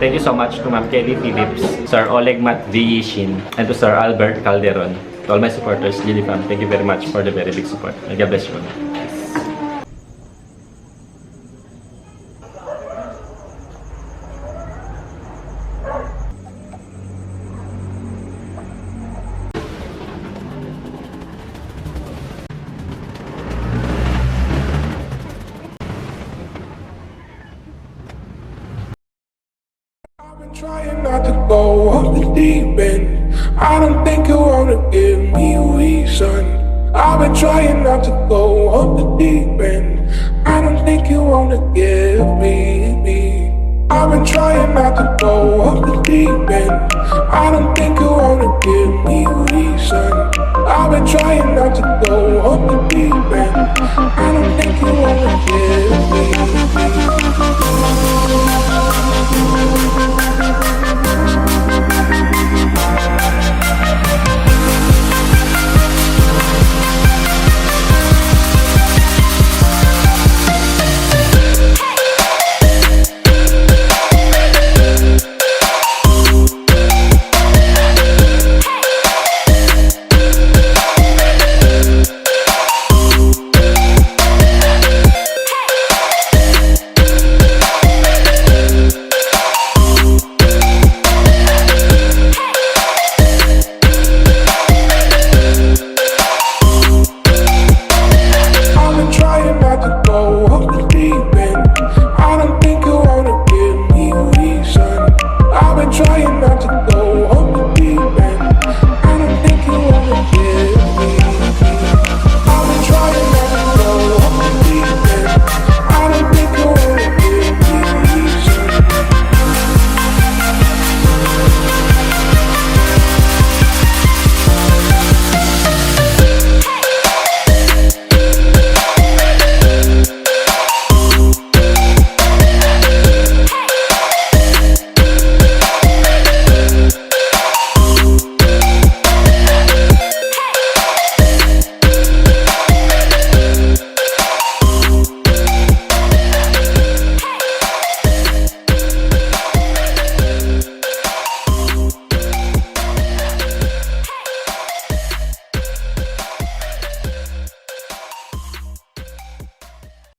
thank you so much to Ma'am Kelly Phillips, Sir Oleg Mat Viyishin, and to Sir Albert Calderon. To all my supporters, Lily Fam, thank you very much for the very big support. May God bless you all. I've been trying not to go off the deep end. I don't think you wanna give me a reason. I've been trying not to go off the deep end. I don't think you wanna give me. I've been trying not to go off the deep end. I don't think you wanna give me a reason. I've been trying not to go off the deep end. I don't think you wanna give trying